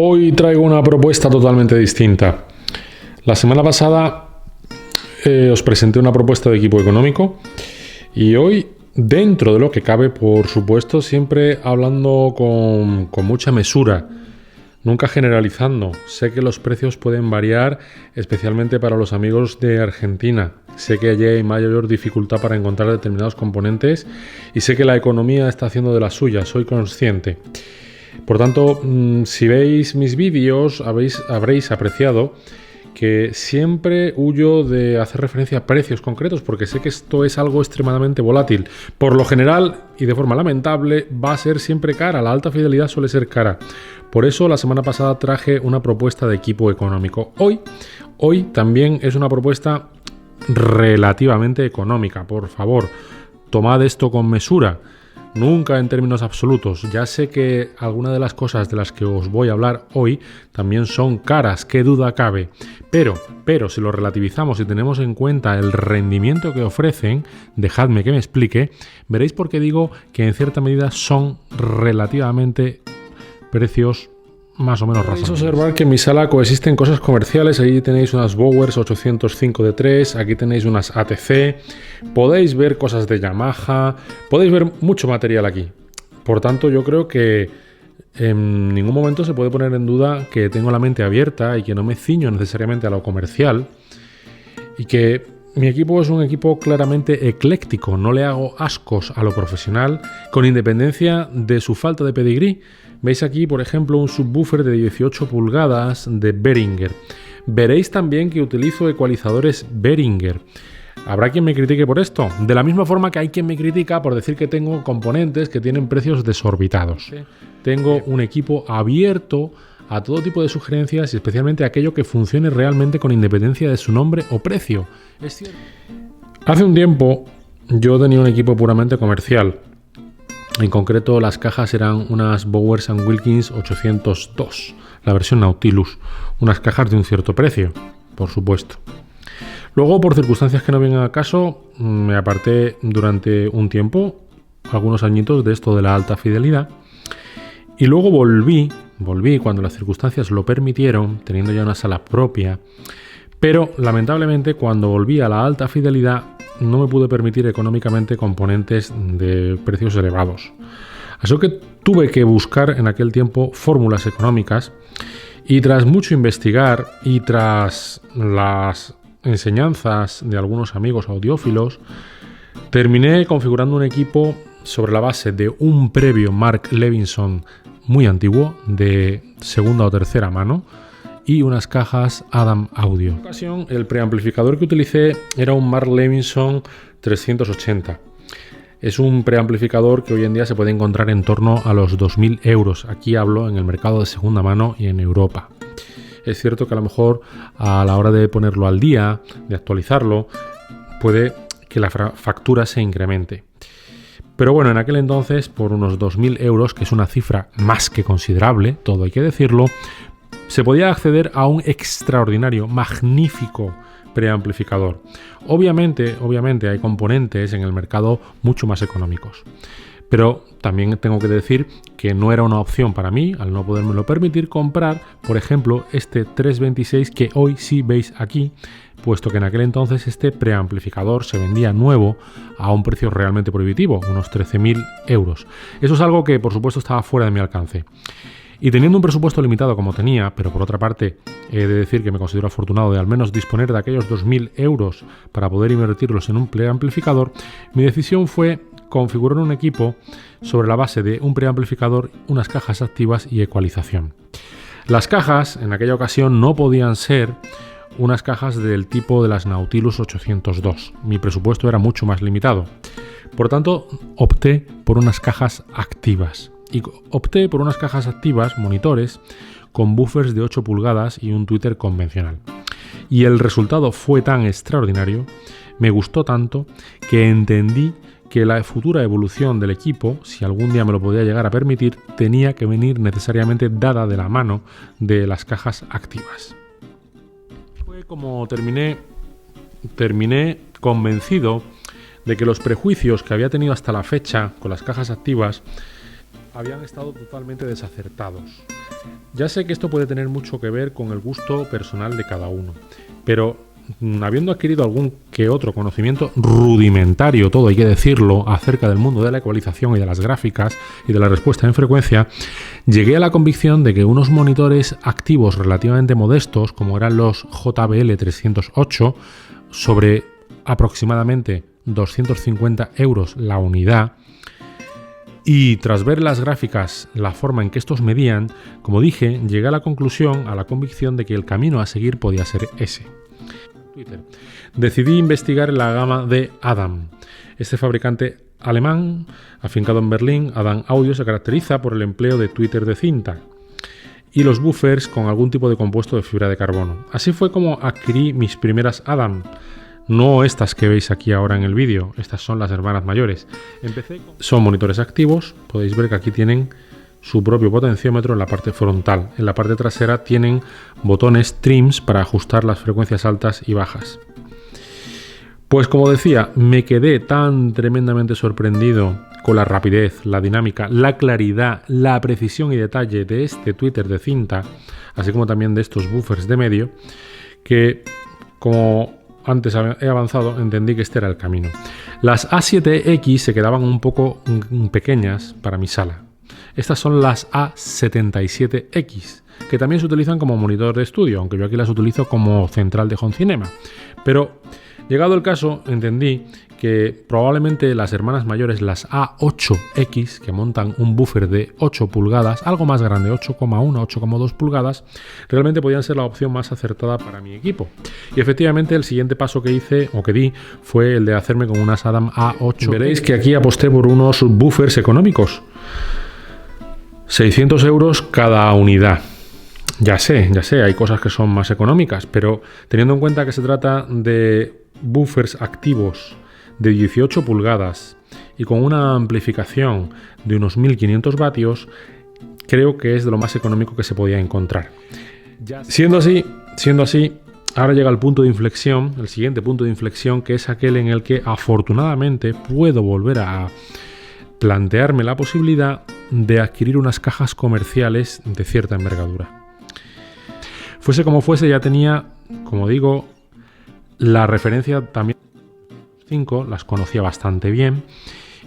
Hoy traigo una propuesta totalmente distinta. La semana pasada os presenté una propuesta de equipo económico y hoy, dentro de lo que cabe, por supuesto, siempre hablando con mucha mesura, nunca generalizando. Sé que los precios pueden variar, especialmente para los amigos de Argentina. Sé que allí hay mayor dificultad para encontrar determinados componentes y sé que la economía está haciendo de la suya, soy consciente. Por tanto, si veis mis vídeos, habréis apreciado que siempre huyo de hacer referencia a precios concretos porque sé que esto es algo extremadamente volátil. Por lo general, y de forma lamentable, va a ser siempre cara. La alta fidelidad suele ser cara. Por eso la semana pasada traje una propuesta de equipo económico. Hoy también es una propuesta relativamente económica. Por favor, tomad esto con mesura. Nunca en términos absolutos. Ya sé que algunas de las cosas de las que os voy a hablar hoy también son caras, qué duda cabe. Pero si lo relativizamos y tenemos en cuenta el rendimiento que ofrecen, dejadme que me explique, veréis por qué digo que en cierta medida son relativamente precios más o menos razonables. Podéis observar que en mi sala coexisten cosas comerciales. Ahí tenéis unas Bowers 805 de 3, aquí tenéis unas ATC, podéis ver cosas de Yamaha, podéis ver mucho material aquí. Por tanto, yo creo que en ningún momento se puede poner en duda que tengo la mente abierta y que no me ciño necesariamente a lo comercial y que mi equipo es un equipo claramente ecléctico, no le hago ascos a lo profesional, con independencia de su falta de pedigrí. Veis aquí, por ejemplo, un subwoofer de 18 pulgadas de Behringer. Veréis también que utilizo ecualizadores Behringer. ¿Habrá quien me critique por esto? De la misma forma que hay quien me critica por decir que tengo componentes que tienen precios desorbitados. Tengo un equipo abierto a todo tipo de sugerencias y especialmente a aquello que funcione realmente con independencia de su nombre o precio. Es cierto. Hace un tiempo yo tenía un equipo puramente comercial. En concreto, las cajas eran unas Bowers & Wilkins 802, la versión Nautilus, unas cajas de un cierto precio, por supuesto. Luego, por circunstancias que no vienen al caso, me aparté durante un tiempo, algunos añitos, de esto de la alta fidelidad, y luego volví cuando las circunstancias lo permitieron, teniendo ya una sala propia, pero lamentablemente cuando volví a la alta fidelidad no me pude permitir económicamente componentes de precios elevados. Así que tuve que buscar en aquel tiempo fórmulas económicas y tras mucho investigar y tras las enseñanzas de algunos amigos audiófilos, terminé configurando un equipo sobre la base de un previo Mark Levinson muy antiguo, de segunda o tercera mano, y unas cajas Adam Audio. En esta ocasión, el preamplificador que utilicé era un Mark Levinson 380. Es un preamplificador que hoy en día se puede encontrar en torno a los 2.000 euros. Aquí hablo en el mercado de segunda mano y en Europa. Es cierto que a lo mejor a la hora de ponerlo al día, de actualizarlo, puede que la factura se incremente. Pero bueno, en aquel entonces, por unos 2.000 euros, que es una cifra más que considerable, todo hay que decirlo, se podía acceder a un extraordinario, magnífico preamplificador. Obviamente hay componentes en el mercado mucho más económicos. Pero también tengo que decir que no era una opción para mí, al no podérmelo permitir, comprar, por ejemplo, este 326 que hoy sí veis aquí, puesto que en aquel entonces este preamplificador se vendía nuevo a un precio realmente prohibitivo, unos 13.000 euros. Eso es algo que, por supuesto, estaba fuera de mi alcance. Y teniendo un presupuesto limitado como tenía, pero por otra parte he de decir que me considero afortunado de al menos disponer de aquellos 2.000 euros para poder invertirlos en un preamplificador, mi decisión fue configurar un equipo sobre la base de un preamplificador, unas cajas activas y ecualización. Las cajas en aquella ocasión no podían ser unas cajas del tipo de las Nautilus 802. Mi presupuesto era mucho más limitado. Por tanto, opté por unas cajas activas. Y opté por unas cajas activas, monitores, con buffers de 8 pulgadas y un tweeter convencional. Y el resultado fue tan extraordinario, me gustó tanto, que entendí que la futura evolución del equipo, si algún día me lo podía llegar a permitir, tenía que venir necesariamente dada de la mano de las cajas activas. Fue como terminé convencido de que los prejuicios que había tenido hasta la fecha con las cajas activas habían estado totalmente desacertados. Ya sé que esto puede tener mucho que ver con el gusto personal de cada uno, pero habiendo adquirido algún que otro conocimiento rudimentario, todo hay que decirlo, acerca del mundo de la ecualización y de las gráficas y de la respuesta en frecuencia, llegué a la convicción de que unos monitores activos relativamente modestos, como eran los JBL 308, sobre aproximadamente 250 € la unidad, y tras ver las gráficas, la forma en que estos medían, como dije, llegué a la conclusión, a la convicción de que el camino a seguir podía ser ese. Twitter. Decidí investigar la gama de Adam. Este fabricante alemán, afincado en Berlín, Adam Audio se caracteriza por el empleo de Twitter de cinta y los buffers con algún tipo de compuesto de fibra de carbono. Así fue como adquirí mis primeras Adam. No estas que veis aquí ahora en el vídeo, estas son las hermanas mayores. Son monitores activos, podéis ver que aquí tienen su propio potenciómetro en la parte frontal. En la parte trasera tienen botones trims para ajustar las frecuencias altas y bajas. Pues como decía, me quedé tan tremendamente sorprendido con la rapidez, la dinámica, la claridad, la precisión y detalle de este tweeter de cinta, así como también de estos buffers de medio, que como antes he avanzado, entendí que este era el camino. Las A7X se quedaban un poco pequeñas para mi sala. Estas son las A77X, que también se utilizan como monitor de estudio, aunque yo aquí las utilizo como central de home cinema. Pero llegado el caso, entendí que probablemente las hermanas mayores, las A8X, que montan un buffer de 8 pulgadas, algo más grande, 8,1, 8,2 pulgadas, realmente podían ser la opción más acertada para mi equipo. Y efectivamente el siguiente paso que hice, o que di, fue el de hacerme con unas Adam A8. Veréis que aquí aposté por unos buffers económicos. 600 € cada unidad. Ya sé, hay cosas que son más económicas, pero teniendo en cuenta que se trata de buffers activos de 18 pulgadas y con una amplificación de unos 1500 vatios, creo que es de lo más económico que se podía encontrar. Siendo así, ahora llega el punto de inflexión, el siguiente punto de inflexión, que es aquel en el que afortunadamente puedo volver a plantearme la posibilidad de adquirir unas cajas comerciales de cierta envergadura. Fuese como fuese, ya tenía, como digo, la referencia también 5, las conocía bastante bien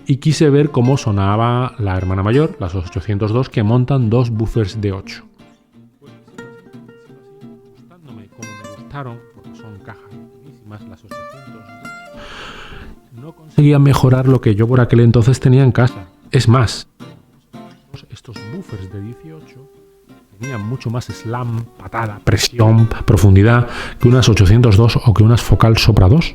y quise ver cómo sonaba la hermana mayor, las 802, que montan dos buffers de 8. Gustándome como me gustaron, porque son cajas buenísimas, las 802, no conseguía mejorar lo que yo por aquel entonces tenía en casa. Es más, estos buffers de 18 tenían mucho más slam, patada, presión, profundidad que unas 802 o que unas Focal Sopra 2.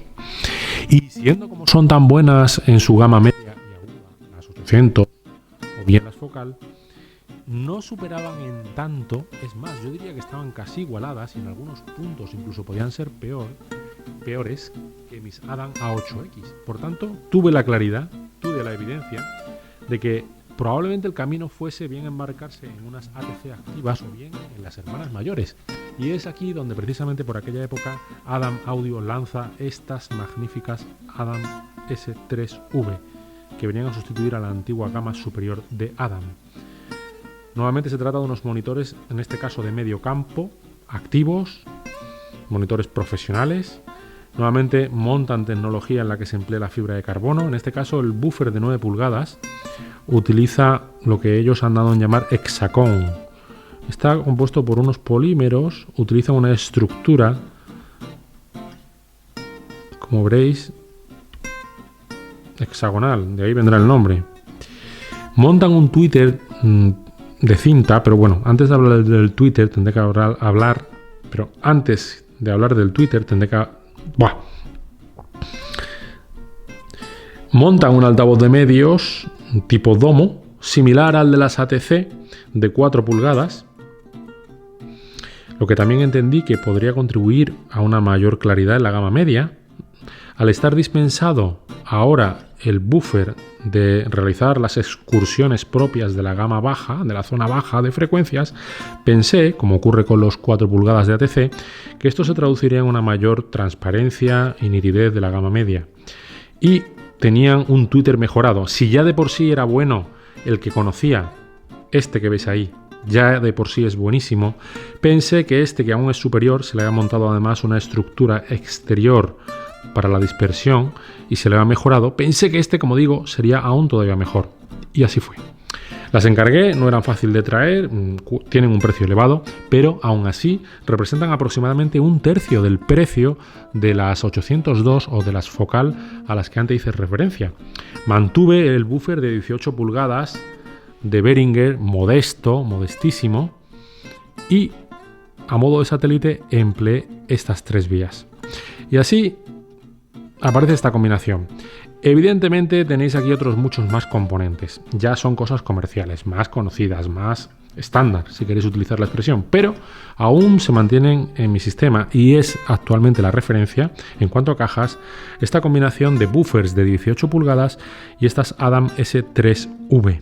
Y siendo como son tan buenas en su gama media y aguda, las 800 o bien las Focal, no superaban en tanto, es más, yo diría que estaban casi igualadas y en algunos puntos incluso podían ser peores que mis Adam A8X. Por tanto, tuve la claridad, tuve la evidencia de que probablemente el camino fuese bien embarcarse en unas ATC activas o bien en las hermanas mayores. Y es aquí donde precisamente por aquella época Adam Audio lanza estas magníficas Adam S3V, que venían a sustituir a la antigua gama superior de Adam. Nuevamente se trata de unos monitores, en este caso de medio campo, activos, monitores profesionales. Nuevamente montan tecnología en la que se emplea la fibra de carbono. En este caso el buffer de 9 pulgadas utiliza lo que ellos han dado en llamar hexacón. Está compuesto por unos polímeros, utiliza una estructura, como veréis, hexagonal, de ahí vendrá el nombre. Montan un tweeter de cinta, pero bueno, antes de hablar del tweeter tendré que hablar, pero antes de hablar del tweeter tendré que... Montan un altavoz de medios tipo domo, similar al de las ATC, de 4 pulgadas, lo que también entendí que podría contribuir a una mayor claridad en la gama media. Al estar dispensado ahora el buffer de realizar las excursiones propias de la gama baja, de la zona baja de frecuencias, pensé, como ocurre con los 4 pulgadas de ATC, que esto se traduciría en una mayor transparencia y nitidez de la gama media. Y tenían un tweeter mejorado. Si ya de por sí era bueno el que conocía este que veis ahí ya de por sí es buenísimo, pensé que este, que aún es superior, se le había montado además una estructura exterior para la dispersión y se le había mejorado. Pensé que este, como digo, sería aún todavía mejor. Y así fue. Las encargué, no eran fácil de traer, tienen un precio elevado, pero aún así representan aproximadamente un tercio del precio de las 802 o de las Focal a las que antes hice referencia. Mantuve el buffer de 18 pulgadas de Behringer, modestísimo, y a modo de satélite empleé estas 3 vías. Y así aparece esta combinación. Evidentemente tenéis aquí otros muchos más componentes, ya son cosas comerciales, más conocidas, más estándar, si queréis utilizar la expresión, pero aún se mantienen en mi sistema y es actualmente la referencia en cuanto a cajas, esta combinación de buffers de 18 pulgadas y estas Adam S3V.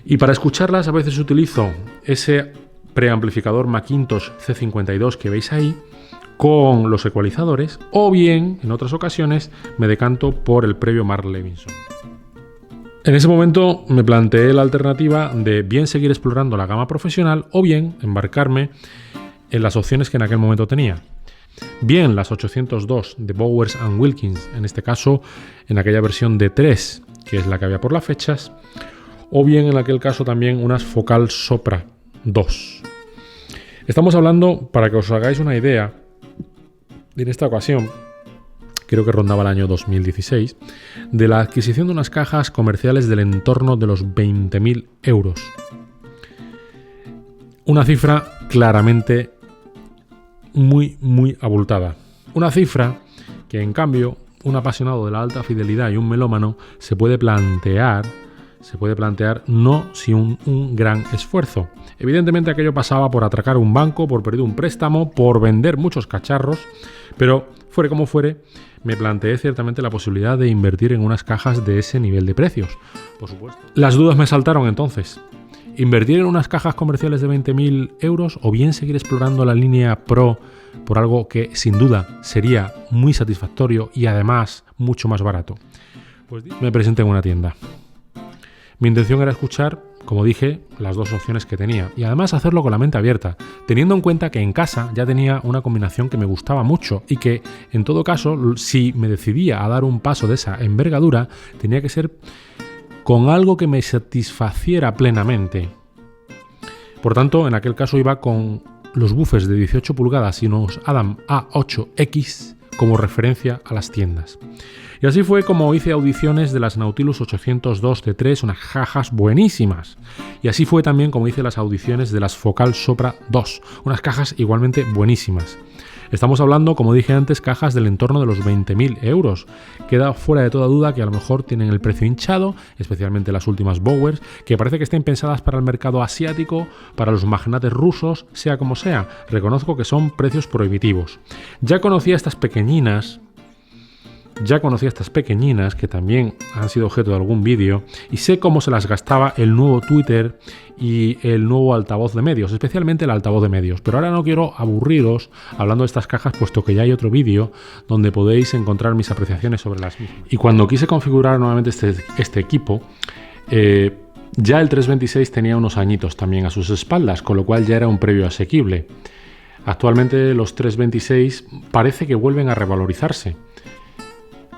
Y para escucharlas a veces utilizo ese preamplificador Macintosh C52 que veis ahí con los ecualizadores, o bien en otras ocasiones me decanto por el previo Mark Levinson. En ese momento me planteé la alternativa de bien seguir explorando la gama profesional o bien embarcarme en las opciones que en aquel momento tenía. Bien las 802 de Bowers & Wilkins, en este caso en aquella versión de 3, que es la que había por las fechas, o bien en aquel caso también unas Focal Sopra 2. Estamos hablando, para que os hagáis una idea, en esta ocasión, creo que rondaba el año 2016, de la adquisición de unas cajas comerciales del entorno de los 20.000 euros. Una cifra claramente muy abultada. Una cifra que, en cambio, un apasionado de la alta fidelidad y un melómano se puede plantear no sin un gran esfuerzo. Evidentemente aquello pasaba por atracar un banco, por perder un préstamo, por vender muchos cacharros, pero fuere como fuere, me planteé ciertamente la posibilidad de invertir en unas cajas de ese nivel de precios, por supuesto. Las dudas me saltaron entonces. ¿Invertir en unas cajas comerciales de 20.000 euros o bien seguir explorando la línea Pro por algo que sin duda sería muy satisfactorio y además mucho más barato? Pues me presenté en una tienda. Mi intención era escuchar, como dije, las dos opciones que tenía y además hacerlo con la mente abierta, teniendo en cuenta que en casa ya tenía una combinación que me gustaba mucho y que, en todo caso, si me decidía a dar un paso de esa envergadura, tenía que ser con algo que me satisfaciera plenamente. Por tanto, en aquel caso iba con los buffers de 18 pulgadas y unos Adam A8X como referencia a las tiendas. Y así fue como hice audiciones de las Nautilus 802 de 3, unas cajas buenísimas. Y así fue también como hice las audiciones de las Focal Sopra 2, unas cajas igualmente buenísimas. Estamos hablando, como dije antes, cajas del entorno de los 20.000 euros. Queda fuera de toda duda que a lo mejor tienen el precio hinchado, especialmente las últimas Bowers, que parece que estén pensadas para el mercado asiático, para los magnates rusos, sea como sea. Reconozco que son precios prohibitivos. Ya conocía estas pequeñinas que también han sido objeto de algún vídeo y sé cómo se las gastaba el nuevo Twitter y el nuevo altavoz de medios, especialmente el altavoz de medios. Pero ahora no quiero aburriros hablando de estas cajas, puesto que ya hay otro vídeo donde podéis encontrar mis apreciaciones sobre las mismas. Y cuando quise configurar nuevamente este equipo, ya el 326 tenía unos añitos también a sus espaldas, con lo cual ya era un previo asequible. Actualmente los 326 parece que vuelven a revalorizarse.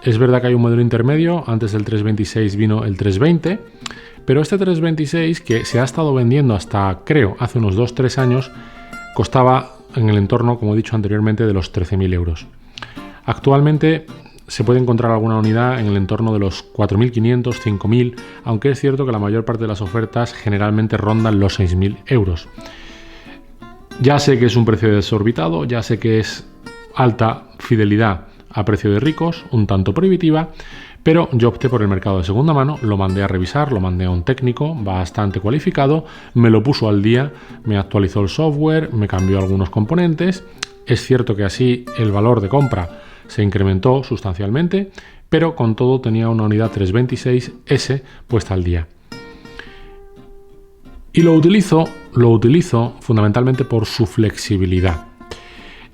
Es verdad que hay un modelo intermedio, antes del 326 vino el 320, pero este 326, que se ha estado vendiendo hasta, creo, hace unos 2-3 años, costaba en el entorno, como he dicho anteriormente, de los 13.000 euros. Actualmente se puede encontrar alguna unidad en el entorno de los 4.500, 5.000, aunque es cierto que la mayor parte de las ofertas generalmente rondan los 6.000 euros. Ya sé que es un precio desorbitado, ya sé que es alta fidelidad a precio de ricos, un tanto prohibitiva, pero yo opté por el mercado de segunda mano, lo mandé a revisar, lo mandé a un técnico bastante cualificado, me lo puso al día, me actualizó el software, me cambió algunos componentes. Es cierto que así el valor de compra se incrementó sustancialmente, pero con todo tenía una unidad 326S puesta al día. Y lo utilizo fundamentalmente por su flexibilidad.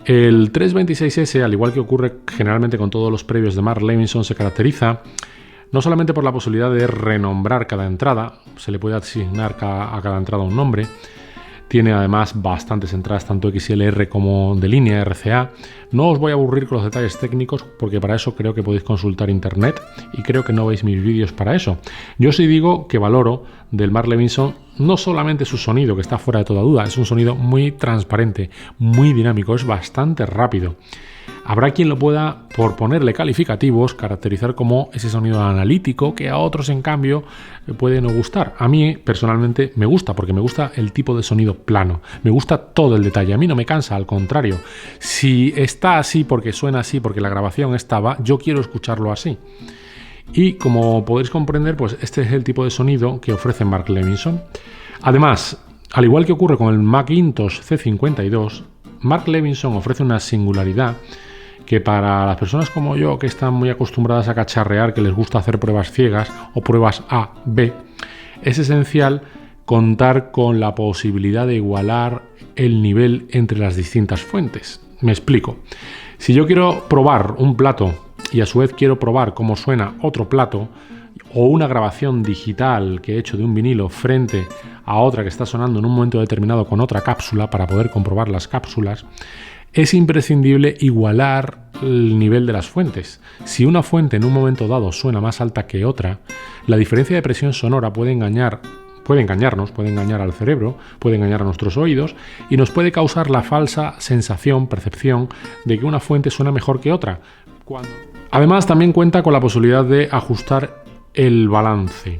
El 326S, al igual que ocurre generalmente con todos los previos de Mark Levinson, se caracteriza No solamente por la posibilidad de renombrar cada entrada, se le puede asignar a cada entrada un nombre. Tiene además bastantes entradas, tanto XLR como de línea, RCA. No os voy a aburrir con los detalles técnicos, porque para eso creo que podéis consultar internet y creo que no veis mis vídeos para eso. Yo sí digo que valoro del Mark Levinson no solamente su sonido, que está fuera de toda duda, es un sonido muy transparente, muy dinámico, es bastante rápido. Habrá quien lo pueda, por ponerle calificativos, caracterizar como ese sonido analítico que a otros, en cambio, puede no gustar. A mí, personalmente, me gusta, porque me gusta el tipo de sonido plano. Me gusta todo el detalle. A mí no me cansa, al contrario. Si está así porque suena así, porque la grabación estaba, yo quiero escucharlo así. Y como podéis comprender, pues este es el tipo de sonido que ofrece Mark Levinson. Además, al igual que ocurre con el Macintosh C52, Mark Levinson ofrece una singularidad que para las personas como yo, que están muy acostumbradas a cacharrear, que les gusta hacer pruebas ciegas o pruebas A-B, es esencial contar con la posibilidad de igualar el nivel entre las distintas fuentes. Me explico. Si yo quiero probar un plato y a su vez quiero probar cómo suena otro plato, o una grabación digital que he hecho de un vinilo frente a otra que está sonando en un momento determinado con otra cápsula para poder comprobar las cápsulas, es imprescindible igualar el nivel de las fuentes. Si una fuente en un momento dado suena más alta que otra, la diferencia de presión sonora puede engañarnos, puede engañar al cerebro, puede engañar a nuestros oídos y nos puede causar la falsa percepción de que una fuente suena mejor que otra. Además, también cuenta con la posibilidad de ajustar el balance,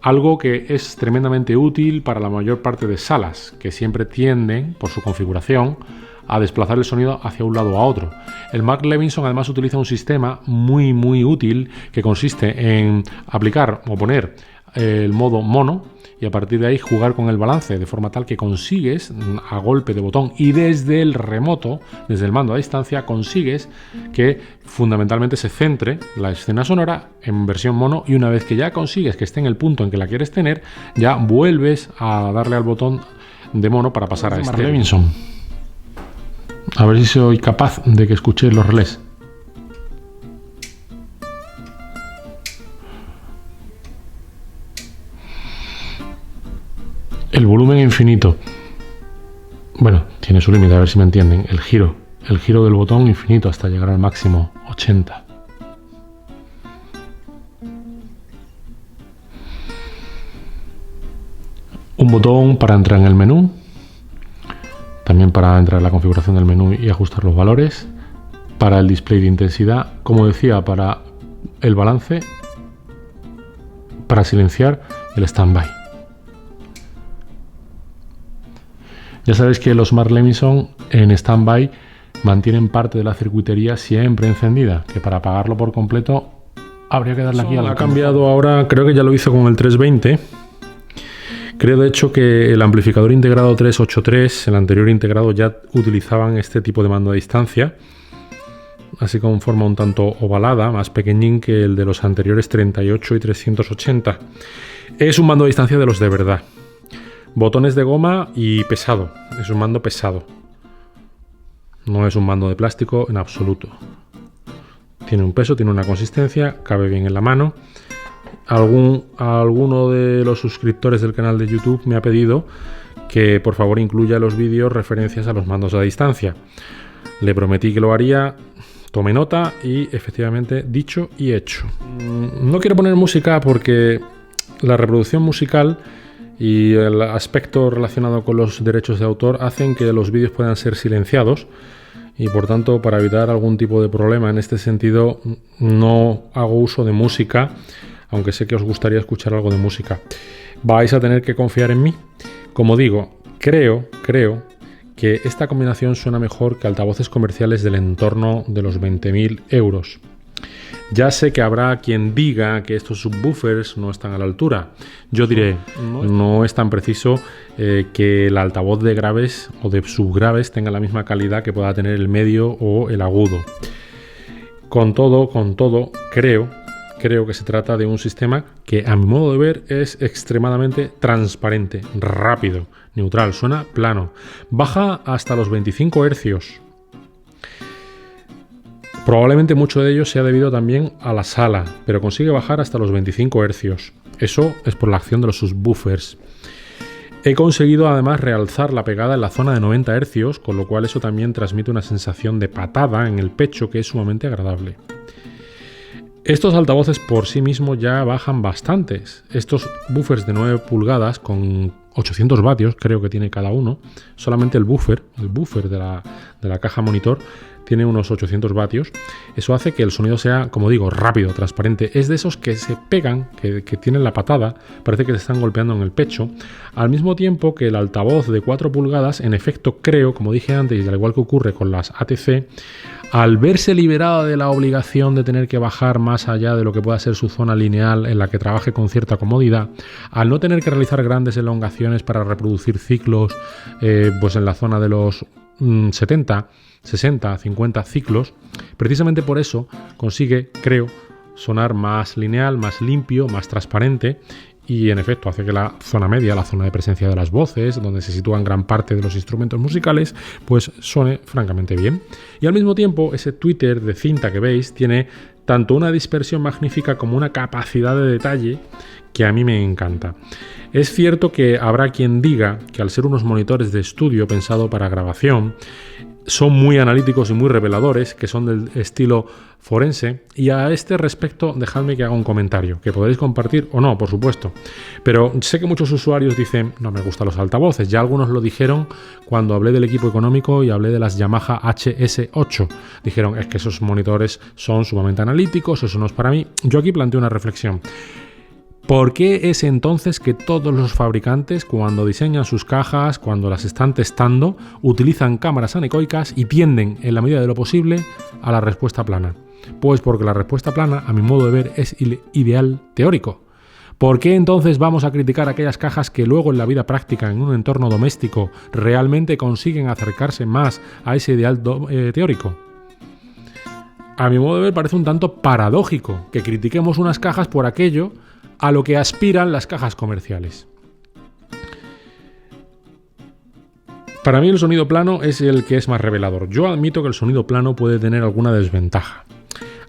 algo que es tremendamente útil para la mayor parte de salas, que siempre tienden, por su configuración, a desplazar el sonido hacia un lado o a otro. El Mark Levinson además utiliza un sistema muy útil que consiste en aplicar o poner el modo mono y a partir de ahí jugar con el balance de forma tal que consigues, a golpe de botón y desde el remoto, desde el mando a distancia, consigues que fundamentalmente se centre la escena sonora en versión mono, y una vez que ya consigues que esté en el punto en que la quieres tener, ya vuelves a darle al botón de mono para pasar a Mark Levinson. A ver si soy capaz de que escuchéis los relés. El volumen infinito. Bueno, tiene su límite, a ver si me entienden. El giro del botón infinito hasta llegar al máximo 80. Un botón para entrar en el menú. También para entrar en la configuración del menú y ajustar los valores. Para el display de intensidad. Como decía, para el balance. Para silenciar el standby. Ya sabéis que los Mark Levinson en standby mantienen parte de la circuitería siempre encendida, que para apagarlo por completo habría que darle aquí a la... Ha cambiado ahora, creo que ya lo hizo con el 320. Creo de hecho que el amplificador integrado 383, el anterior integrado, ya utilizaban este tipo de mando a distancia, así con forma un tanto ovalada, más pequeñín que el de los anteriores 38 y 380. Es un mando a distancia de los de verdad. Botones de goma y pesado. Es un mando pesado. No es un mando de plástico en absoluto. Tiene un peso, tiene una consistencia, cabe bien en la mano. Alguno de los suscriptores del canal de YouTube me ha pedido que por favor incluya en los vídeos referencias a los mandos a distancia. Le prometí que lo haría, tomé nota y efectivamente dicho y hecho. No quiero poner música porque la reproducción musical y el aspecto relacionado con los derechos de autor hacen que los vídeos puedan ser silenciados y por tanto, para evitar algún tipo de problema en este sentido, no hago uso de música, aunque sé que os gustaría escuchar algo de música. Vais a tener que confiar en mí. Como digo, creo que esta combinación suena mejor que altavoces comerciales del entorno de los 20.000 euros. Ya sé que habrá quien diga que estos subwoofers no están a la altura. Yo diré, no es tan preciso que el altavoz de graves o de subgraves tenga la misma calidad que pueda tener el medio o el agudo. Con todo, creo que se trata de un sistema que, a mi modo de ver, es extremadamente transparente, rápido, neutral, suena plano. Baja hasta los 25 Hz. Probablemente mucho de ello sea debido también a la sala, pero consigue bajar hasta los 25 Hz. Eso es por la acción de los subwoofers. He conseguido además realzar la pegada en la zona de 90 Hz, con lo cual eso también transmite una sensación de patada en el pecho que es sumamente agradable. Estos altavoces por sí mismos ya bajan bastantes. Estos buffers de 9 pulgadas con 800 vatios, creo que tiene cada uno. Solamente el buffer de la caja monitor tiene unos 800 vatios. Eso hace que el sonido sea, como digo, rápido, transparente. Es de esos que se pegan, que tienen la patada, parece que se están golpeando en el pecho. Al mismo tiempo que el altavoz de 4 pulgadas, en efecto, creo, como dije antes, y al igual que ocurre con las ATC, al verse liberada de la obligación de tener que bajar más allá de lo que pueda ser su zona lineal en la que trabaje con cierta comodidad, al no tener que realizar grandes elongaciones para reproducir ciclos pues en la zona de los 70, 60, 50 ciclos, precisamente por eso consigue, creo, sonar más lineal, más limpio, más transparente. Y en efecto hace que la zona media, la zona de presencia de las voces, donde se sitúan gran parte de los instrumentos musicales, pues suene francamente bien. Y al mismo tiempo, ese tweeter de cinta que veis tiene tanto una dispersión magnífica como una capacidad de detalle que a mí me encanta. Es cierto que habrá quien diga que al ser unos monitores de estudio pensado para grabación, son muy analíticos y muy reveladores, que son del estilo forense, y a este respecto dejadme que haga un comentario, que podéis compartir o no, por supuesto, pero sé que muchos usuarios dicen, no me gustan los altavoces, ya algunos lo dijeron cuando hablé del equipo económico y hablé de las Yamaha HS8, dijeron, es que esos monitores son sumamente analíticos, eso no es para mí. Yo aquí planteo una reflexión. ¿Por qué es entonces que todos los fabricantes, cuando diseñan sus cajas, cuando las están testando, utilizan cámaras anecoicas y tienden, en la medida de lo posible, a la respuesta plana? Pues porque la respuesta plana, a mi modo de ver, es ideal teórico. ¿Por qué entonces vamos a criticar aquellas cajas que luego en la vida práctica, en un entorno doméstico, realmente consiguen acercarse más a ese ideal teórico? A mi modo de ver parece un tanto paradójico que critiquemos unas cajas por aquello a lo que aspiran las cajas comerciales. Para mí el sonido plano es el que es más revelador. Yo admito que el sonido plano puede tener alguna desventaja.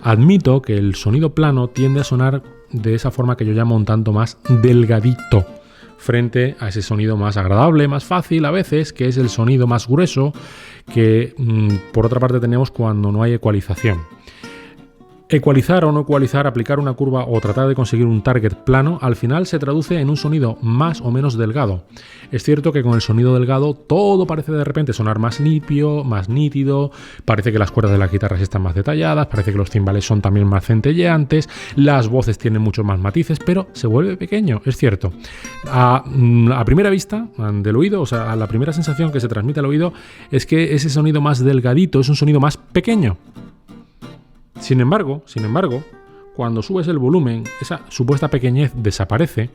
Admito que el sonido plano tiende a sonar de esa forma que yo llamo un tanto más delgadito, frente a ese sonido más agradable, más fácil a veces, que es el sonido más grueso que por otra parte tenemos cuando no hay ecualización. Ecualizar o no ecualizar, aplicar una curva o tratar de conseguir un target plano, al final se traduce en un sonido más o menos delgado. Es cierto que con el sonido delgado todo parece de repente sonar más limpio, más nítido, parece que las cuerdas de las guitarras están más detalladas, parece que los timbales son también más centelleantes, las voces tienen muchos más matices, pero se vuelve pequeño, es cierto. A primera vista del oído, o sea, a la primera sensación que se transmite al oído es que ese sonido más delgadito es un sonido más pequeño. Sin embargo, cuando subes el volumen, esa supuesta pequeñez desaparece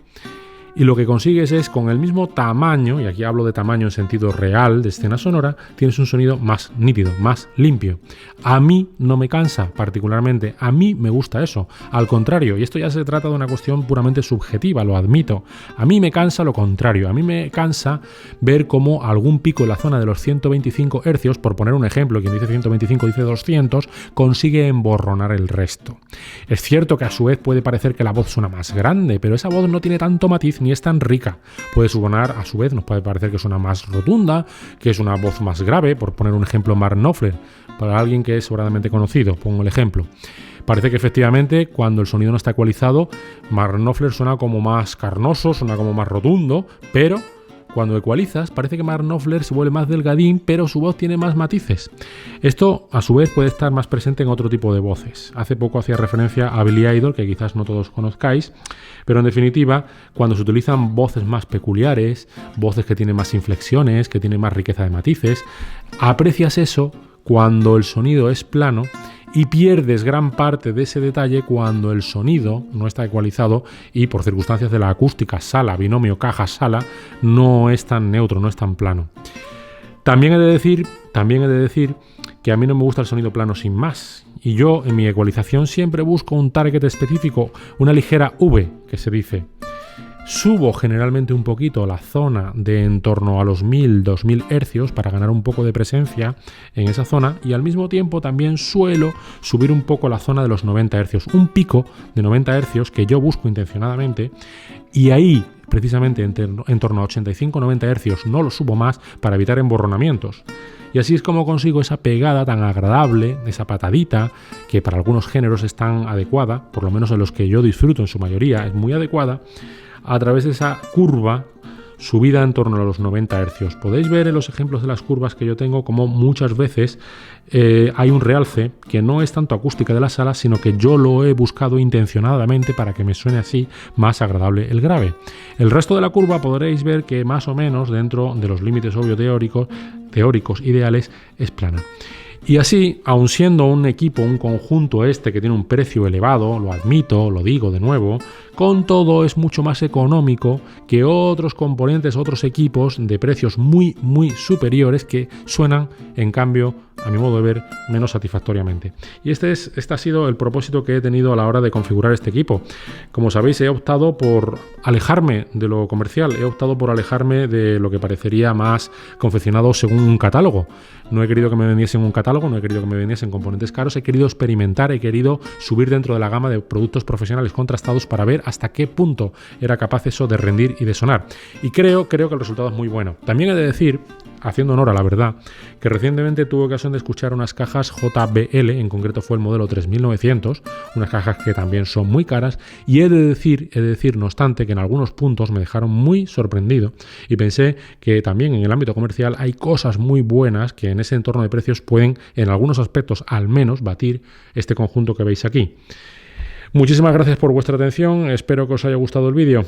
y lo que consigues es, con el mismo tamaño, y aquí hablo de tamaño en sentido real de escena sonora, tienes un sonido más nítido, más limpio. A mí no me cansa particularmente, a mí me gusta eso. Al contrario, y esto ya se trata de una cuestión puramente subjetiva, lo admito, a mí me cansa lo contrario, a mí me cansa ver cómo algún pico en la zona de los 125 Hz, por poner un ejemplo, quien dice 125 dice 200, consigue emborronar el resto. Es cierto que a su vez puede parecer que la voz suena más grande, pero esa voz no tiene tanto matiz ni es tan rica. Puede sonar, a su vez, nos puede parecer que suena más rotunda, que es una voz más grave, por poner un ejemplo, Mark Knopfler, para alguien que es sobradamente conocido, pongo el ejemplo. Parece que efectivamente, cuando el sonido no está ecualizado, Mark Knopfler suena como más carnoso, suena como más rotundo, pero cuando ecualizas, parece que Mark Knopfler se vuelve más delgadín, pero su voz tiene más matices. Esto, a su vez, puede estar más presente en otro tipo de voces. Hace poco hacía referencia a Billy Idol, que quizás no todos conozcáis, pero en definitiva, cuando se utilizan voces más peculiares, voces que tienen más inflexiones, que tienen más riqueza de matices, aprecias eso cuando el sonido es plano y pierdes gran parte de ese detalle cuando el sonido no está ecualizado y por circunstancias de la acústica sala, binomio caja-sala, no es tan neutro, no es tan plano. También he de decir que a mí no me gusta el sonido plano sin más, y yo en mi ecualización siempre busco un target específico, una ligera V, que se dice. Subo generalmente un poquito la zona de en torno a los 1000-2000 hercios para ganar un poco de presencia en esa zona, y al mismo tiempo también suelo subir un poco la zona de los 90 hercios, un pico de 90 hercios que yo busco intencionadamente, y ahí precisamente en torno a 85-90 hercios no lo subo más para evitar emborronamientos. Y así es como consigo esa pegada tan agradable, esa patadita, que para algunos géneros es tan adecuada, por lo menos en los que yo disfruto en su mayoría, es muy adecuada, a través de esa curva subida en torno a los 90 hercios. Podéis ver en los ejemplos de las curvas que yo tengo como muchas veces hay un realce que no es tanto acústica de la sala, sino que yo lo he buscado intencionadamente para que me suene así más agradable el grave. El resto de la curva podréis ver que más o menos dentro de los límites obvio teóricos ideales es plana. Y así, aun siendo un equipo, un conjunto que tiene un precio elevado, lo admito, lo digo de nuevo, con todo es mucho más económico que otros componentes, otros equipos de precios muy, muy superiores que suenan, en cambio, a mi modo de ver, menos satisfactoriamente. Y este ha sido el propósito que he tenido a la hora de configurar este equipo. Como sabéis, he optado por alejarme de lo comercial, he optado por alejarme de lo que parecería más confeccionado según un catálogo. No he querido que me vendiesen un catálogo, no he querido que me vendiesen componentes caros, he querido experimentar, he querido subir dentro de la gama de productos profesionales contrastados para ver hasta qué punto era capaz eso de rendir y de sonar. Y creo que el resultado es muy bueno. También he de decir, haciendo honor a la verdad, que recientemente tuve ocasión de escuchar unas cajas JBL, en concreto fue el modelo 3900, unas cajas que también son muy caras, y he de decir no obstante que en algunos puntos me dejaron muy sorprendido y pensé que también en el ámbito comercial hay cosas muy buenas que en ese entorno de precios pueden, en algunos aspectos al menos, batir este conjunto que veis aquí. Muchísimas gracias por vuestra atención, espero que os haya gustado el vídeo.